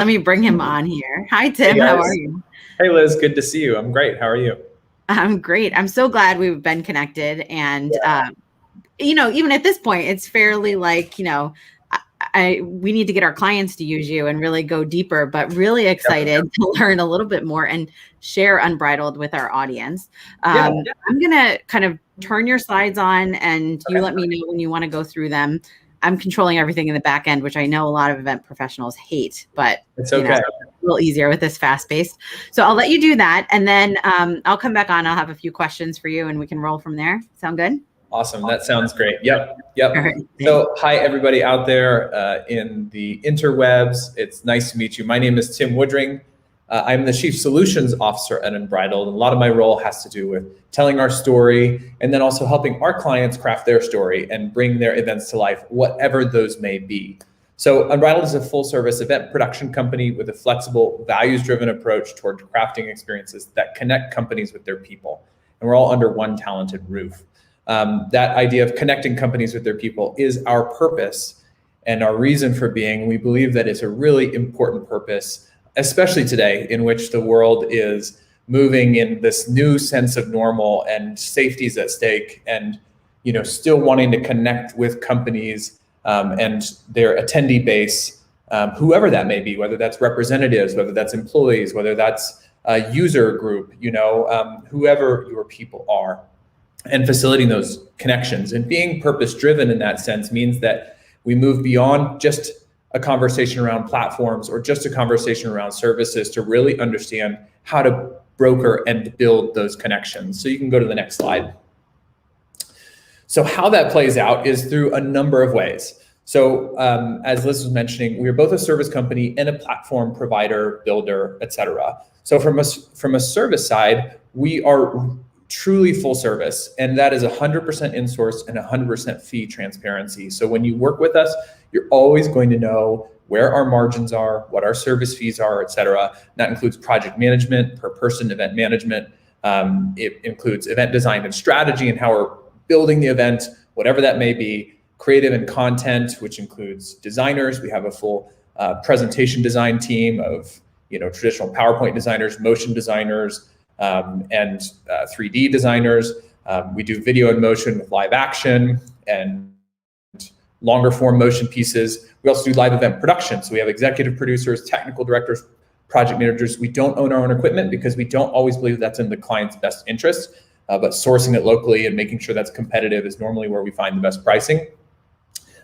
Let me bring him on here. Hi, Tim. Hey, how are you? Hey, Liz. Good to see you. I'm great. How are you? I'm great. I'm so glad we've been connected. And, even at this point, it's fairly like, we need to get our clients to use you and really go deeper, but really excited to learn a little bit more and share Unbridled with our audience. I'm going to kind of turn your slides on and you let me know when you want to go through them. I'm controlling everything in the back end, which I know a lot of event professionals hate, but it's okay. It's a little easier with this fast paced. So I'll let you do that. And then I'll come back on. I'll have a few questions for you and we can roll from there. Sound good? Awesome. That sounds great. Yep. Right. So hi, everybody out there in the interwebs. It's nice to meet you. My name is Tim Woodring. I'm the Chief Solutions Officer at Unbridled. And a lot of my role has to do with telling our story and then also helping our clients craft their story and bring their events to life, whatever those may be. So Unbridled is a full-service event production company with a flexible, values-driven approach toward crafting experiences that connect companies with their people. And we're all under one talented roof. That idea of connecting companies with their people is our purpose and our reason for being. We believe that it's a really important purpose, especially today, in which the world is moving in this new sense of normal and safety is at stake, and still wanting to connect with companies and their attendee base, whoever that may be, whether that's representatives, whether that's employees, whether that's a user group, whoever your people are, and facilitating those connections. And being purpose-driven in that sense means that we move beyond just a conversation around platforms or just a conversation around services to really understand how to broker and build those connections. So you can go to the next slide. So how that plays out is through a number of ways. So as Liz was mentioning, we are both a service company and a platform provider, builder, et cetera. So from a service side, we are truly full service, and that is 100% in-source and 100% fee transparency. So when you work with us, you're always going to know where our margins are, what our service fees are, et cetera. That includes project management, per person event management. It includes event design and strategy and how we're building the event, whatever that may be, creative and content, which includes designers. We have a full presentation design team of traditional PowerPoint designers, motion designers, and 3D designers. We do video and motion with live action and longer form motion pieces. We also do live event production. So we have executive producers, technical directors, project managers. We don't own our own equipment because we don't always believe that's in the client's best interest, but sourcing it locally and making sure that's competitive is normally where we find the best pricing.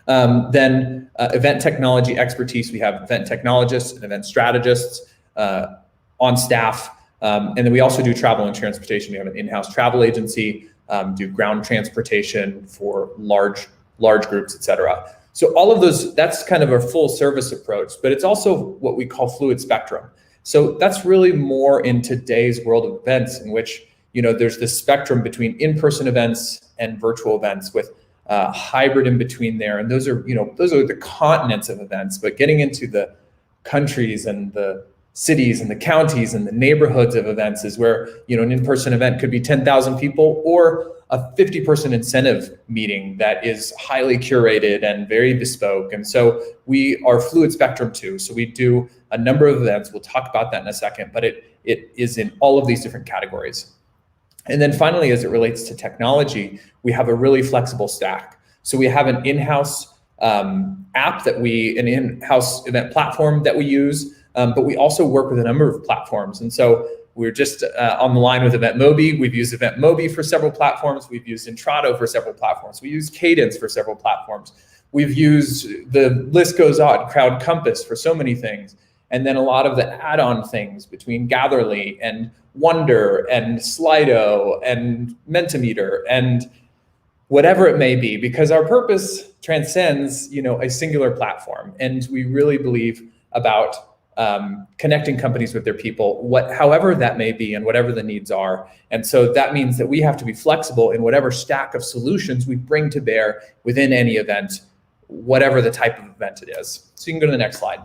Then event technology expertise. We have event technologists and event strategists on staff. And then we also do travel and transportation. We have an in-house travel agency, do ground transportation for large groups, et cetera. So all of those, that's kind of a full service approach, but it's also what we call fluid spectrum. So that's really more in today's world of events in which, there's this spectrum between in-person events and virtual events with hybrid in between there. And those are the continents of events, but getting into the countries and the cities and the counties and the neighborhoods of events is where, an in-person event could be 10,000 people or a 50-person incentive meeting that is highly curated and very bespoke. And so we are fluid spectrum too. So we do a number of events. We'll talk about that in a second, but it is in all of these different categories. And then finally, as it relates to technology, we have a really flexible stack. So we have an in-house app an in-house event platform that we use. But we also work with a number of platforms. And so we're just on the line with EventMobi. We've used EventMobi for several platforms. We've used Intrado for several platforms. We use Cadence for several platforms. We've used, the list goes on, Crowd Compass for so many things. And then a lot of the add-on things between Gatherly and Wonder and Slido and Mentimeter and whatever it may be, because our purpose transcends, a singular platform. And we really believe about connecting companies with their people, however that may be and whatever the needs are. And so that means that we have to be flexible in whatever stack of solutions we bring to bear within any event, whatever the type of event it is. So you can go to the next slide.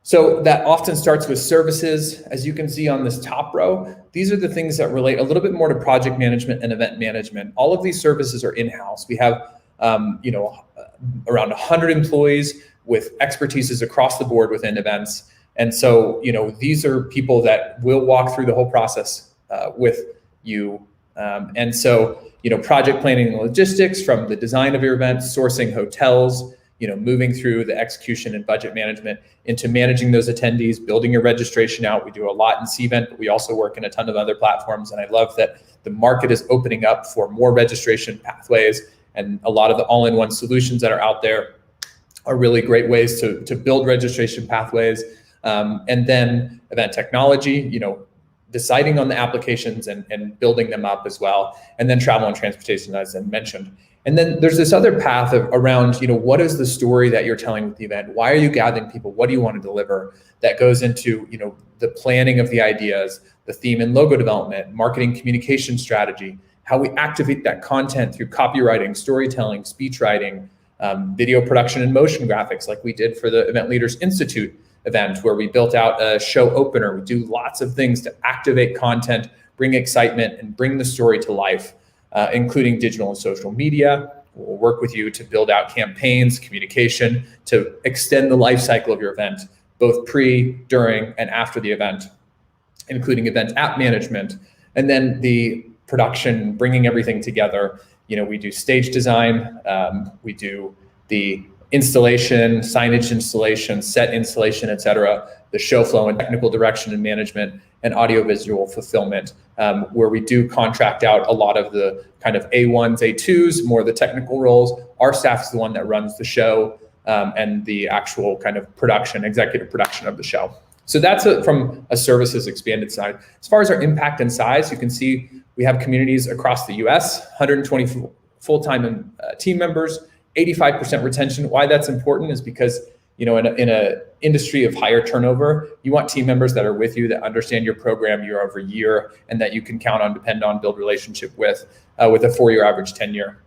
So that often starts with services. As you can see on this top row, these are the things that relate a little bit more to project management and event management. All of these services are in-house. We have around 100 employees with expertises across the board within events. And so, these are people that will walk through the whole process with you. And so, project planning and logistics, from the design of your event, sourcing hotels, moving through the execution and budget management into managing those attendees, building your registration out. We do a lot in Cvent, but we also work in a ton of other platforms. And I love that the market is opening up for more registration pathways, and a lot of the all-in-one solutions that are out there are really great ways to build registration pathways. And then event technology, deciding on the applications and building them up as well. And then travel and transportation, as I mentioned. And then there's this other path around, what is the story that you're telling with the event? Why are you gathering people? What do you want to deliver? That goes into, the planning of the ideas, the theme and logo development, marketing communication strategy, how we activate that content through copywriting, storytelling, speech writing, video production and motion graphics, like we did for the Event Leaders Institute event, where we built out a show opener. We do lots of things to activate content, bring excitement, and bring the story to life, including digital and social media. We'll work with you to build out campaigns, communication, to extend the life cycle of your event, both pre, during, and after the event, including event app management. And then the production, bringing everything together. We do stage design, we do the installation, signage installation, set installation, et cetera, the show flow and technical direction and management, and audiovisual fulfillment, where we do contract out a lot of the kind of A1s, A2s, more the technical roles. Our staff is the one that runs the show and the actual kind of production, executive production of the show. So that's from a services expanded side. As far as our impact and size, you can see we have communities across the US, 120 full-time team members, 85% retention. Why that's important is because, in a industry of higher turnover, you want team members that are with you, that understand your program year over year, and that you can count on, depend on, build relationship with a 4-year average tenure.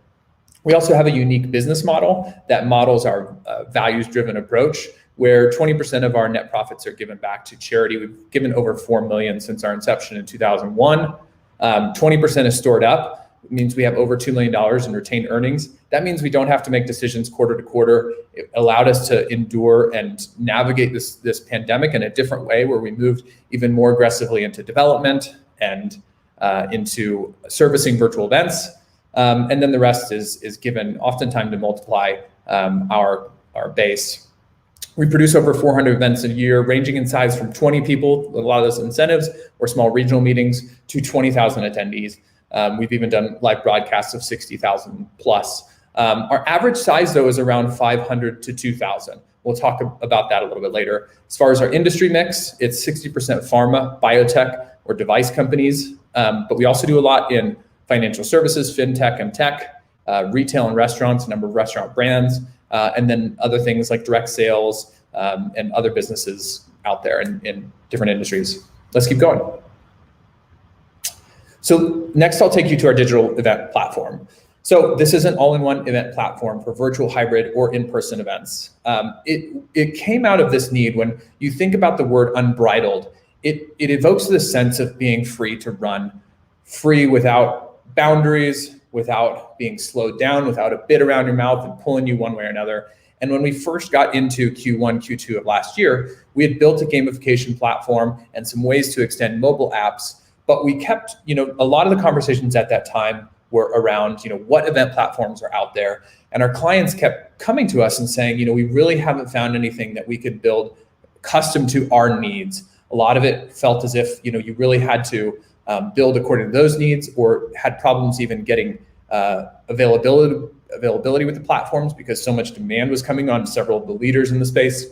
We also have a unique business model that models our values-driven approach, where 20% of our net profits are given back to charity. We've given over $4 million since our inception in 2001. 20% is stored up. It means we have over $2 million in retained earnings. That means we don't have to make decisions quarter to quarter. It allowed us to endure and navigate this pandemic in a different way, where we moved even more aggressively into development and into servicing virtual events. And then the rest is given oftentimes to multiply our base. We produce over 400 events a year, ranging in size from 20 people, a lot of those incentives, or small regional meetings, to 20,000 attendees. We've even done live broadcasts of 60,000 plus. Our average size, though, is around 500 to 2,000. We'll talk about that a little bit later. As far as our industry mix, it's 60% pharma, biotech, or device companies. But we also do a lot in financial services, fintech and tech, retail and restaurants, a number of restaurant brands, and then other things like direct sales and other businesses out there in different industries. Let's keep going. So next, I'll take you to our digital event platform. So this is an all-in-one event platform for virtual, hybrid, or in-person events. It came out of this need. When you think about the word unbridled, it evokes this sense of being free to run, free without boundaries, without being slowed down, without a bit around your mouth and pulling you one way or another. And when we first got into Q1, Q2 of last year, we had built a gamification platform and some ways to extend mobile apps. But we kept, a lot of the conversations at that time were around, what event platforms are out there. And our clients kept coming to us and saying, we really haven't found anything that we could build custom to our needs. A lot of it felt as if, you really had to build according to those needs, or had problems even getting availability with the platforms, because so much demand was coming on several of the leaders in the space.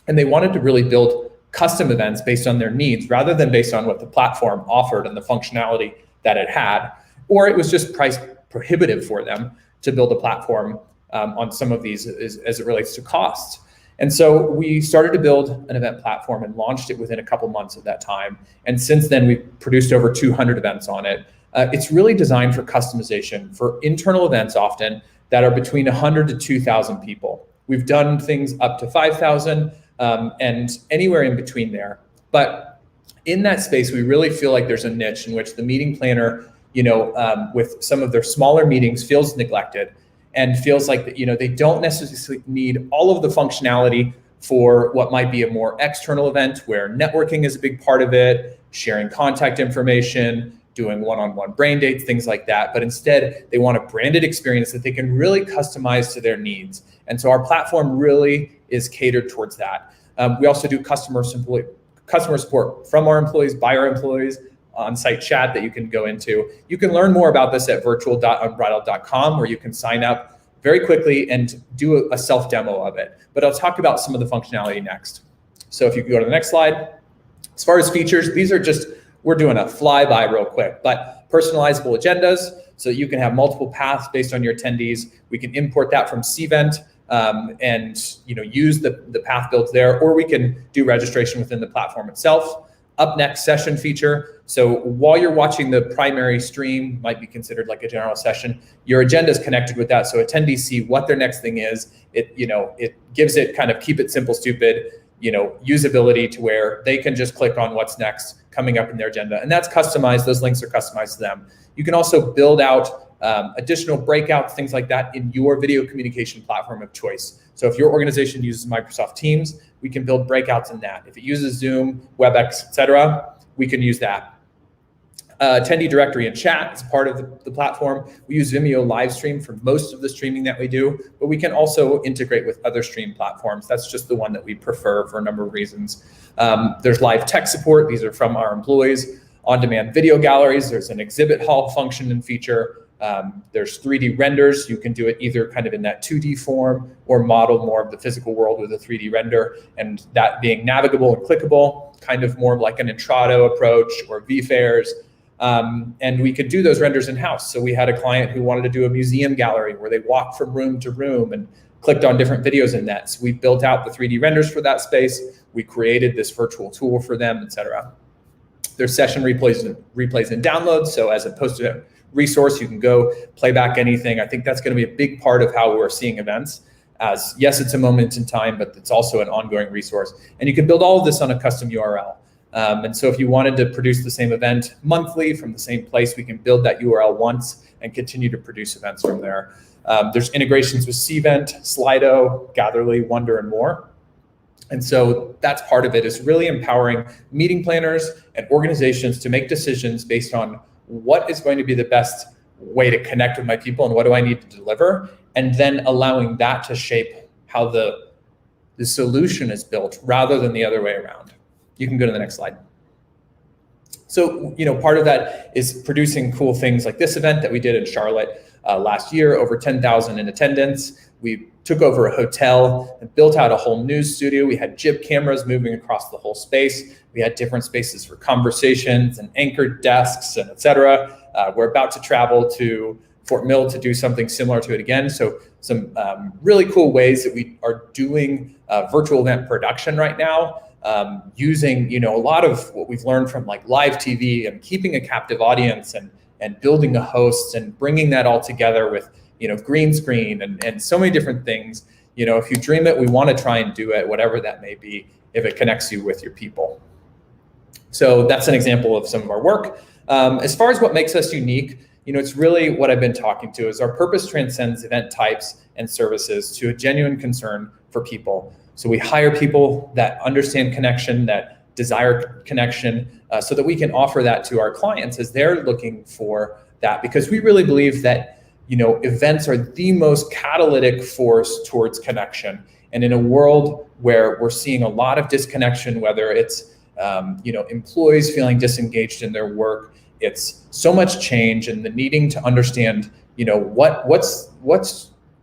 And they wanted to really build custom events based on their needs, rather than based on what the platform offered and the functionality that it had, or it was just price prohibitive for them to build a platform on some of these as it relates to costs. And so we started to build an event platform and launched it within a couple months of that time. And since then, we've produced over 200 events on it. It's really designed for customization for internal events, often that are between 100 to 2,000 people. We've done things up to 5,000 and anywhere in between there. But in that space, we really feel like there's a niche in which the meeting planner, with some of their smaller meetings, feels neglected. and feels like that, they don't necessarily need all of the functionality for what might be a more external event where networking is a big part of it, sharing contact information, doing one-on-one brain dates, things like that. But instead, they want a branded experience that they can really customize to their needs. And so our platform really is catered towards that. We also do customer support from our employees, by our employees, on-site chat that you can go into. You can learn more about this at virtual.unbridled.com, where you can sign up very quickly and do a self-demo of it. But I'll talk about some of the functionality next. So if you can go to the next slide. As far as features, these are just, we're doing a flyby real quick, but personalizable agendas, so that you can have multiple paths based on your attendees. We can import that from Cvent and use the path builds there, or we can do registration within the platform itself. Up next, session feature. So while you're watching the primary stream, might be considered like a general session, your agenda is connected with that. So attendees see what their next thing is. It gives it kind of keep it simple, stupid, usability to where they can just click on what's next coming up in their agenda. And that's customized. Those links are customized to them. You can also build out additional breakouts, things like that in your video communication platform of choice. So if your organization uses Microsoft Teams, we can build breakouts in that. If it uses Zoom, WebEx, etc., we can use that. Attendee directory and chat is part of the platform. We use Vimeo live stream for most of the streaming that we do, but we can also integrate with other stream platforms. That's just the one that we prefer for a number of reasons. There's live tech support. These are from our employees. On-demand video galleries. There's an exhibit hall function and feature. There's 3D renders. You can do it either kind of in that 2D form or model more of the physical world with a 3D render, and that being navigable and clickable, kind of more like an Intrado approach or vFairs. And we could do those renders in-house. So we had a client who wanted to do a museum gallery where they walked from room to room and clicked on different videos in that. So we built out the 3D renders for that space. We created this virtual tool for them, etc. There's session replays and downloads. So as opposed to a resource, you can go play back anything. I think that's going to be a big part of how we're seeing events. As yes, it's a moment in time, but it's also an ongoing resource. And you can build all of this on a custom URL. And so if you wanted to produce the same event monthly from the same place, we can build that URL once and continue to produce events from there. There's integrations with Cvent, Slido, Gatherly, Wonder, and more. And so that's part of it, is really empowering meeting planners and organizations to make decisions based on what is going to be the best way to connect with my people and what do I need to deliver, and then allowing that to shape how the solution is built rather than the other way around. You can go to the next slide. So, part of that is producing cool things like this event that we did in Charlotte last year, over 10,000 in attendance. We took over a hotel and built out a whole news studio. We had jib cameras moving across the whole space. We had different spaces for conversations and anchored desks and et cetera. We're about to travel to Fort Mill to do something similar to it again. So some really cool ways that we are doing virtual event production right now. Using a lot of what we've learned from like live TV and keeping a captive audience and building a host and bringing that all together with green screen and so many different things. If you dream it, we want to try and do it, whatever that may be, if it connects you with your people. So that's an example of some of our work. As far as what makes us unique, it's really what I've been talking to, is our purpose transcends event types and services to a genuine concern for people. So we hire people that understand connection, that desire connection, so that we can offer that to our clients as they're looking for that. Because we really believe that, events are the most catalytic force towards connection. And in a world where we're seeing a lot of disconnection, whether it's, employees feeling disengaged in their work, it's so much change and the needing to understand, what's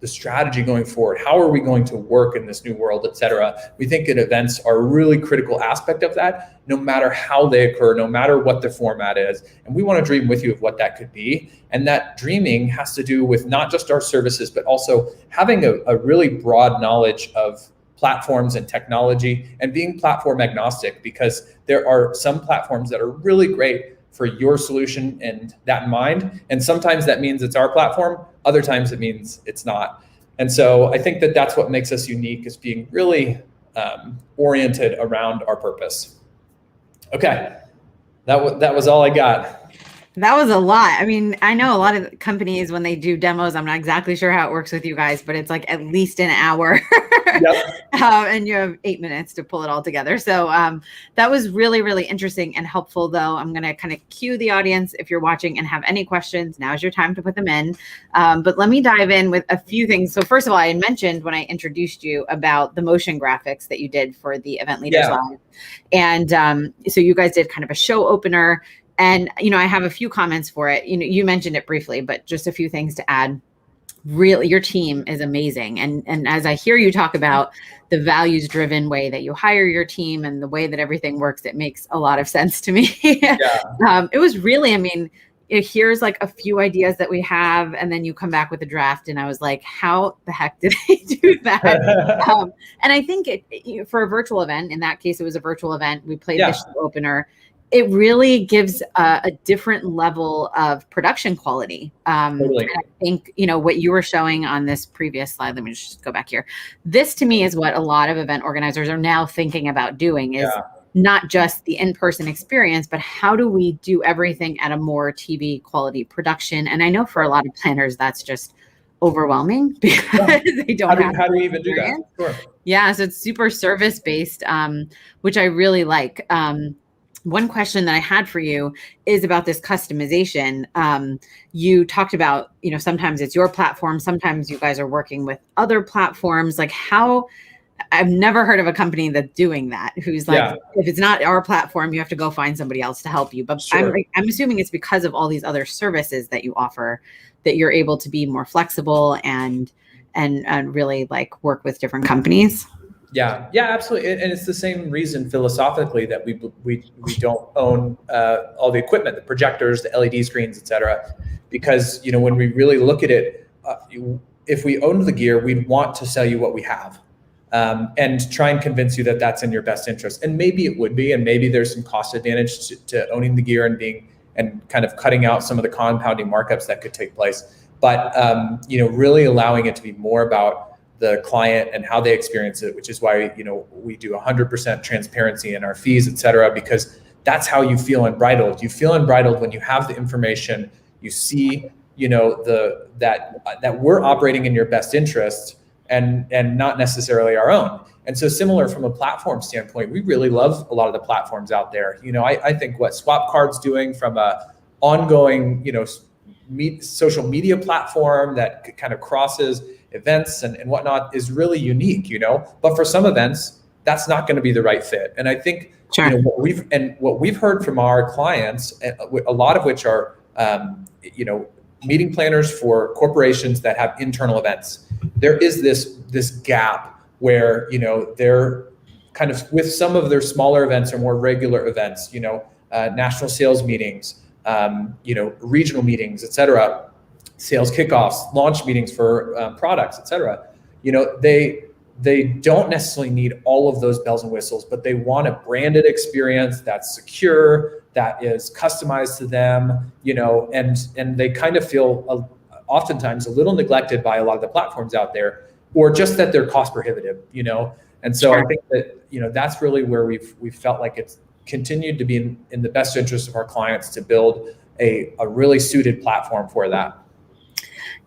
the strategy going forward, how are we going to work in this new world, et cetera. We think that events are a really critical aspect of that, no matter how they occur, no matter what the format is. And we want to dream with you of what that could be. And that dreaming has to do with not just our services, but also having a really broad knowledge of platforms and technology and being platform agnostic, because there are some platforms that are really great for your solution and that in mind. And sometimes that means it's our platform. Other times it means it's not. And so I think that that's what makes us unique, is being really oriented around our purpose. Okay, that was all I got. That was a lot. I mean, I know a lot of companies when they do demos, I'm not exactly sure how it works with you guys, but it's like at least an hour. Yep. And you have 8 minutes to pull it all together. So that was really, really interesting and helpful, though. I'm going to kind of cue the audience if you're watching and have any questions. Now's your time to put them in. But let me dive in with a few things. So first of all, I had mentioned when I introduced you about the motion graphics that you did for the Event Leaders Live. And so you guys did kind of a show opener. And, I have a few comments for it. You mentioned it briefly, but just a few things to add. Really, your team is amazing. And as I hear you talk about the values driven way that you hire your team and the way that everything works, it makes a lot of sense to me. It was really, here's like a few ideas that we have, and then you come back with a draft. And I was like, how the heck did they do that? And I think for a virtual event, in that case, it was a virtual event. We played the show opener. It really gives a different level of production quality. Totally. And I think, what you were showing on this previous slide, let me just go back here. This to me is what a lot of event organizers are now thinking about doing is not just the in-person experience, but how do we do everything at a more TV quality production? And I know for a lot of planners, that's just overwhelming because they don't have how do you even do that? Sure. Yeah. So it's super service-based, which I really like. One question that I had for you is about this customization. You talked about, sometimes it's your platform, sometimes you guys are working with other platforms. Like I've never heard of a company that's doing that, who's like, if it's not our platform, you have to go find somebody else to help you. But I'm assuming it's because of all these other services that you offer that you're able to be more flexible and really like work with different companies. Yeah, absolutely. And it's the same reason philosophically that we don't own all the equipment, the projectors, the LED screens, et cetera, because, when we really look at it, if we owned the gear, we'd want to sell you what we have and try and convince you that that's in your best interest. And maybe it would be, and maybe there's some cost advantage to owning the gear and kind of cutting out some of the compounding markups that could take place. But, really allowing it to be more about the client and how they experience it, which is why, we do 100% transparency in our fees, et cetera, because that's how you feel unbridled. You feel unbridled when you have the information, you see, that we're operating in your best interest and not necessarily our own. And so similar from a platform standpoint, we really love a lot of the platforms out there. I think what SwapCard's doing from a ongoing, social media platform that kind of crosses events and whatnot is really unique, but for some events, that's not going to be the right fit. And I think what we've heard from our clients, a lot of which are, meeting planners for corporations that have internal events. There is this gap where, they're kind of with some of their smaller events or more regular events, national sales meetings, regional meetings, et cetera, sales kickoffs, launch meetings for products, et cetera. They don't necessarily need all of those bells and whistles, but they want a branded experience that's secure, that is customized to them, and they kind of feel oftentimes a little neglected by a lot of the platforms out there, or just that they're cost prohibitive, And so I think that, that's really where we've felt like it's continued to be in the best interest of our clients to build a really suited platform for that.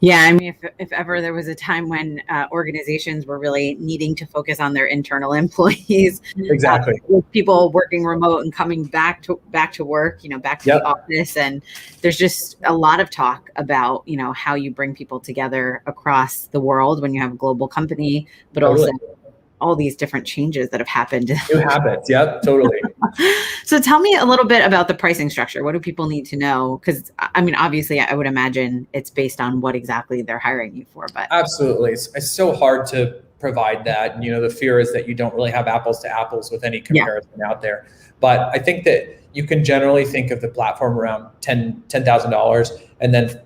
Yeah, if ever there was a time when organizations were really needing to focus on their internal employees, exactly, with people working remote and coming back to work, back to the office, and there's just a lot of talk about how you bring people together across the world when you have a global company, but also all these different changes that have happened. New habits, totally. So tell me a little bit about the pricing structure. What do people need to know? Because obviously I would imagine it's based on what exactly they're hiring you for. But absolutely, it's so hard to provide that. And, the fear is that you don't really have apples to apples with any comparison out there. But I think that you can generally think of the platform around $10,000, and then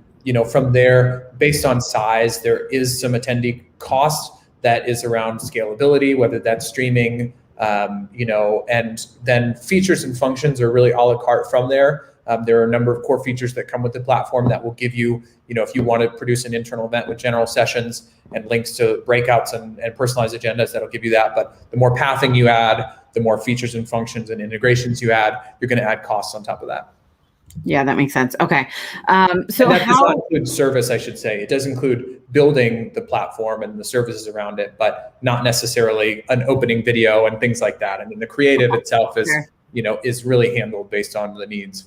from there, based on size, there is some attendee cost that is around scalability, whether that's streaming, and then features and functions are really a la carte from there. There are a number of core features that come with the platform that will give you, if you want to produce an internal event with general sessions and links to breakouts and personalized agendas, that'll give you that. But the more pathing you add, the more features and functions and integrations you add, you're going to add costs on top of that. Yeah, that makes sense. Okay. So And that does not how, include service, I should say. It does include building the platform and the services around it, but not necessarily an opening video and things like that. I mean, the creative itself sure. is really handled based on the needs.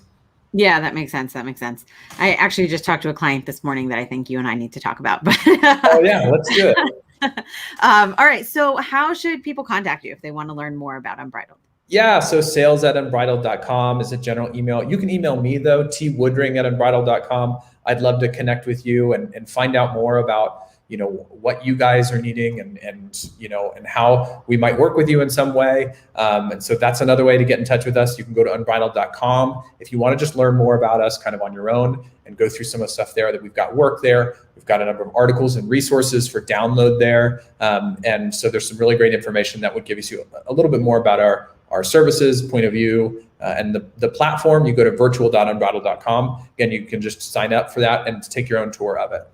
Yeah, that makes sense. That makes sense. I actually just talked to a client this morning that I think you and I need to talk about. But Oh yeah, let's do it. all right. So how should people contact you if they want to learn more about Unbridled? Yeah, so sales@unbridled.com is a general email. You can email me though, twoodring@unbridled.com. I'd love to connect with you and find out more about, what you guys are needing and how we might work with you in some way. And so that's another way to get in touch with us. You can go to unbridled.com if you want to just learn more about us kind of on your own and go through some of the stuff there that we've got work there. We've got a number of articles and resources for download there. And so there's some really great information that would give you a little bit more about our services, point of view, and the platform. You go to virtual.unbridled.com. Again, you can just sign up for that and take your own tour of it.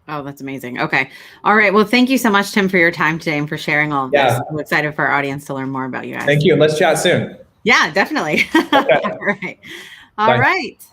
Oh, that's amazing. Okay. All right. Well, thank you so much, Tim, for your time today and for sharing all of this. I'm excited for our audience to learn more about you guys. Thank you. And let's chat soon. Yeah, definitely. Okay. All right. All Bye. right.